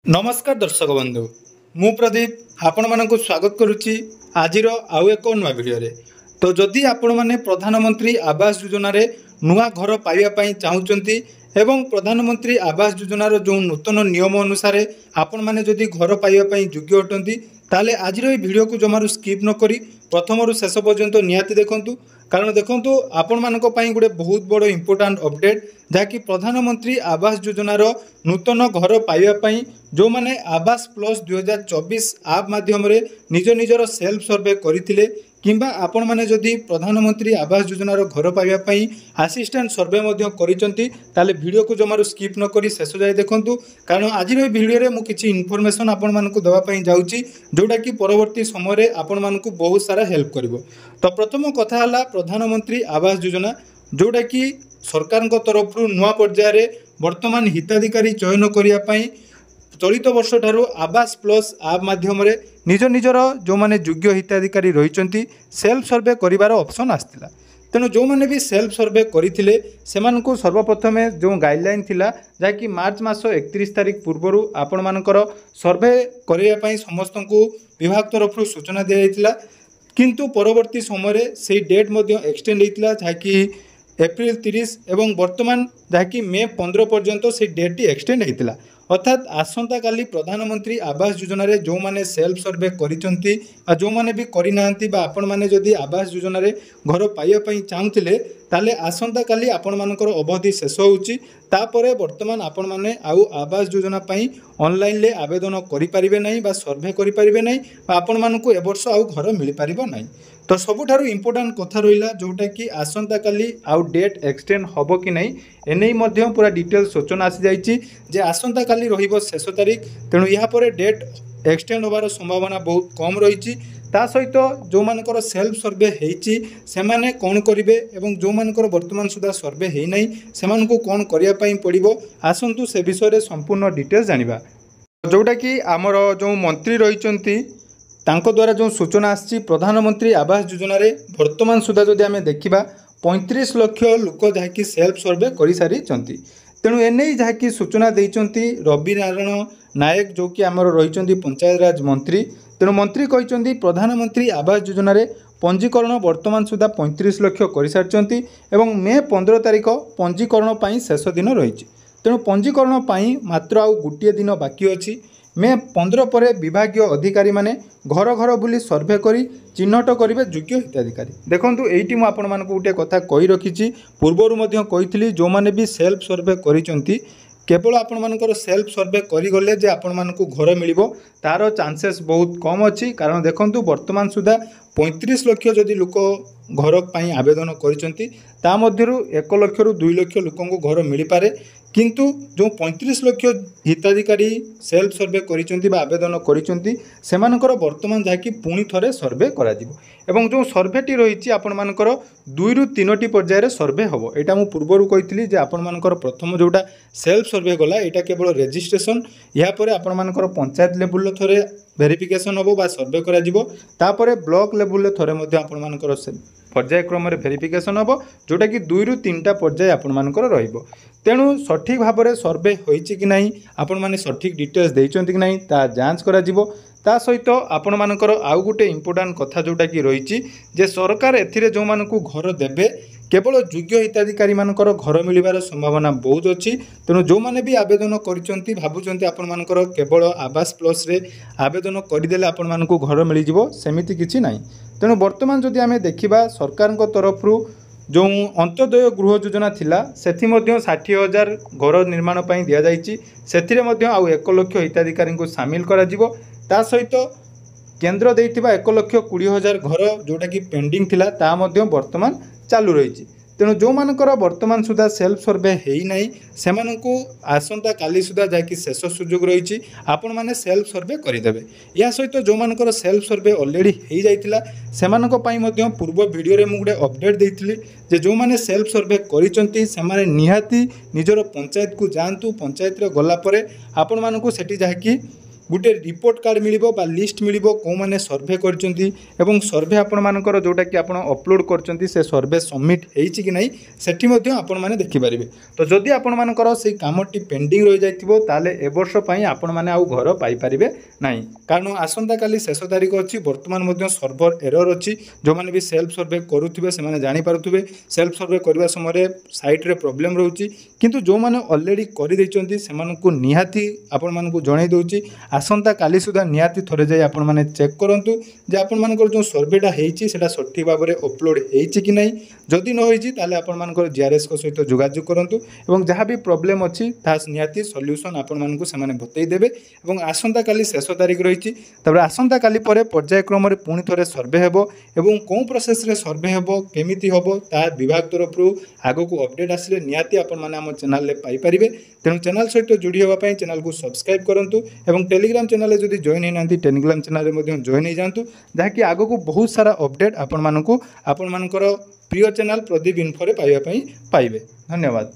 नमस्कार दर्शक बंधु मु प्रदीप आपण मानक स्वागत करुच्ची आज आउ एक नुआ भिडियो तो जदि आपण मैंने प्रधानमंत्री आवास योजना रे नुआ घर पाइबा चाहूँगी एवं प्रधानमंत्री आवास योजनार जो नूतन नियम अनुसार आपण मैंने जदि घर पाइबा योग्य अटंती ताले आज भिडियो को जमारू स्किप न करी प्रथम शेष पर्यंत निहाती देखंतु कारण देखंतु आपण मानक पई गोटे बहुत बड़ इंपोर्टेंट अपडेट जहाँकि प्रधानमंत्री आवास योजनार नूतन घर पाइबा जो माने आवास प्लस 2024 आप माध्यम निज निजर सेल्फ सर्वे करथिले किंबा आपण माने जदि प्रधानमंत्री आवास योजनार घर पाइबा असिस्टेंट सर्वे मध्य करिसंती ताले वीडियो को जमारू स्किप न करी शेष जाए देखंतु कारण आज वीडियो रे मु किछि इन्फॉर्मेशन आपण मानकु देबा पई जाउची जोटा कि परवर्ती समय रे आपण मानकु बहुत सारा हेल्प करिवो। तो प्रथम कथा हला प्रधानमंत्री आवास योजना जोटा कि सरकार तरफ नुआ पर्याय वर्तमान हिताधिकारी चयन करने चलित वर्ष ठारू आवास प्लस आप माध्यम निज निजर जो माने योग्य हिताधिकारी रही सेल्फ सर्वे करिवार ऑप्शन आसला। तेणु जो माने भी सेल्फ सर्वे करथिले सेमानकु सर्वप्रथम जो गाइडलाइन थिला जाकि मार्च मास 31 तारिख पूर्व आपण मानकर सर्वे करिया पई समस्त को विभाग तरफ सूचना दिया जायतिला किंतु परवर्ती समय से डेट मध्य एक्सटेंड होता जहाँकि एप्रिल 30 एवं वर्तमान जहाँकि मे 15 पर्यंत से डेट एक्सटेंड होता अर्थात आसंता काली प्रधानमंत्री आवास योजना रे जो माने सेल्फ सर्वे करिसंती जो माने भी करिना आपण माने जदि आवास योजना रे घर पाइबा पई चाहुथिले ताले आसंता काली आपण मानकर अवधि शेष होउची तापरे वर्तमान आपण माने आउ आवास योजना पई ऑनलाइन ले आवेदन करि परिबे नै बा सर्वे करि परिबे नै बा आपण मानकु ए वर्ष आउ घर मिलि परिबो नै। तो सबुठारु इंपोर्टेंट कथा रहिला जोटा कि आसंता काली आउ डेट एक्सटेंड होबो कि नै एनै मध्य पूरा डिटेल सूचना आसी जाइछि जे आसंता काली रहिबो शेष तारिख तेणु या परे डेट एक्सटेंड होबार संभावना बहुत कम रही। ता सहित जो मानकर सेल्फ सर्वे होईछि सेमाने कोन करिवे एवं जो मानकर वर्तमान सुधा सर्वे हेई नै सेमानकु कोन करिया पई पड़िबो आसंतु से विषय रे संपूर्ण डिटेल्स जानिबा। जोटा कि आमर जो मंत्री रहिचंती तांको द्वारा जो सूचना आछि प्रधानमंत्री आवास योजना रे वर्तमान सुधा जदि आमे देखिबा 35 लाख लोक जहाँकि सेल्फ सर्वे कर सारी तेणु एने जहाँकि सूचना देइचंती रवि नारायण नायक जो कि आमर रही पंचायत राज मंत्री तेणु मंत्री कहते प्रधानमंत्री आवास योजना रे पंजीकरण वर्तमान सुधा 35 लाख कर सारी एवं मे 15 तारिख पंजीकरण पर शेष दिन रही तेणु पंजीकरण पर मात्र आउ गोटे दिन बाकी अच्छी मे 15 पर विभागीय अधिकारी माने घर घर बुली सर्वे करी चिन्हट करेंगे योग्य हिताधिकारी। देखंतु एइटी मु आपण मानकु गोटे कथा कहि रखिछि पूर्वरु मध्य कहिथिली जो माने भी सेल्फ सर्वे करिसंती केवल आपण मानकर सेल्फ सर्वे करि गले जे आपण मानकु घर मिलिबो तार चांसेस बहुत कम अछि कारण देखंतु वर्तमान सुधा 35 लाख जदि लोक घर पई आवेदन करिसंती ता मध्यरु 1 लाख रु 2 लाख लोकंकु घर मिलि पारे किंतु जो 35 लाख हिताधिकारी सेल्फ सर्वे करिसंती बा आवेदन करिसंती सेमानकर वर्तमान जाकि पुणी थरे सर्वे करा जिवो एवं जो सर्वेटी रही आपण मानकर 2 रु 3टी पर्यायर सर्वे हबो। एटा मु पूर्वरु कहितली जे आपण मानकर प्रथम जोटा सेल्फ सर्वे गला एटा केवल रजिस्ट्रेशन या परे आपण मानकर पंचायत लेवल थरे वेरिफिकेशन हबो बा सर्वे करा जिवो तापरे ब्लॉक लेवल थरे मध्ये आपण मानकर पर्यायक्रम वेरिफिकेशन हम जोटा कि 2 रु 3टा पर्याय आपण मानकर रहिबो। तेणु सठिक भाव में सर्वे होइछि कि नहीं आपण माने सठिक डिटेल्स देइचंती कि नहीं ता जांच करा जिवो। ता सहित आपण मानकर आउ गोटे इंपोर्टेंट कथा जोटा कि रही जे सरकार एथिरे जो मानकु घर देबे केवल योग्य हिताधिकारी मानकर घर मिलिबार संभावना बहुत अच्छी तेणु जो माने भी आवेदन करिसंती भाबुचंती आपण मानकर केवल आवास प्लस रे आवेदन करदेले आपण मानकु घर मिल जिवो सेमिति किछि नहीं। तेणु वर्तमान जदि आमे देखिबा सरकार तरफ जो अंत्योदय गृह योजना थिला सेथि मध्य 60,000 घर निर्माण पई दिया जाइछि सेथिरे मध्य आउ 1 लाख हिताधिकारी को शामिल करा जिवो। ता सहित केंद्र देइथिबा 1,20,000 घर जोटा कि पेंडिंग थिला ता मध्य वर्तमान चालू रही तेणु जो मानकर वर्तमान सुधा सेल्फ सर्वे हेई नहीं सेमानकु आसंता काली सुधा जाकि शेष सुजोग रही आपण माने सेल्फ सर्वे करदेवे। या सहित जो मानकर सेल्फ सर्वे ऑलरेडी हेई जाइतिला सेमानक पई मध्य पूर्व वीडियो रे मु गुटे अपडेट देइथिली जे जो माने सेल्फ सर्वे करिसंती सेमाने निहाती निजर पंचायत को जानतु पंचायत रे गला परे आपण मानकु सेठी जाकि गोटे रिपोर्ट कार्ड मिलिबो बा लिस्ट मिलिबो को माने सर्वे करचंती एवं सर्वे आपण मानकर जोटा कि आपण अपलोड करचंती से सर्वे सबमिट हेइची कि नाही सेठी मध्ये आपण माने देखि परिबे। तो जदि आपण मानकर से कामटी पेंडिंग रहि जाइतिबो ताले ए वर्ष पई आपण माने आउ घर पाई परिबे नाही, कारण आसंता काली शेष तारीख अछि। वर्तमान मध्ये सर्वर एरर अछि, जो माने भी सेल्फ सर्वे करूथिबे से माने जानि पारुथिबे सेल्फ सर्वे करबा समय साइट रे प्रॉब्लम रहउची, किंतु जो माने ऑलरेडी करि दैचंती सेमानकु निहाती आपण मानकु जणाई दउची। आसंता काली सुधा निहाती थरे जाई आपण माने चेक करंतु जे आपण मानकर जो सर्वेटा हेइची सेटा सठिक भाबरे अपलोड हेइची कि नाही। जदि न होइची ताले आपण मानकर जीआरएस को सहित जोगाजोग करंतु एवं जहाँ भी प्रॉब्लम अछि ता निहाती सॉल्यूशन आपण मानकु से माने बतई देबे। एवं आसंता काली शेष तारीख रहिची, तबरे आसंता काली परे पर्यायक्रम रे पुणी थरे सर्वे हेबो एवं को प्रोसेस रे सर्वे हेबो केमिति हेबो ता विभाग तरफ आगो को अपडेट आसिले निहाती आपण माने हम चैनल रे पाई परिबे। तेणु चैनल सहित जोड़ी होगा पाई चैनल को सब्सक्राइब करंतु एवं टेलीग्राम चैनल जदि जॉइन होइनांती टेलीग्राम चैनल रे जॉइन हो जातु, जहाँकि आगो को बहुत सारा अपडेट आपण मानकर प्रिय चैनल प्रदीप इन्फो रे पाइबे। धन्यवाद।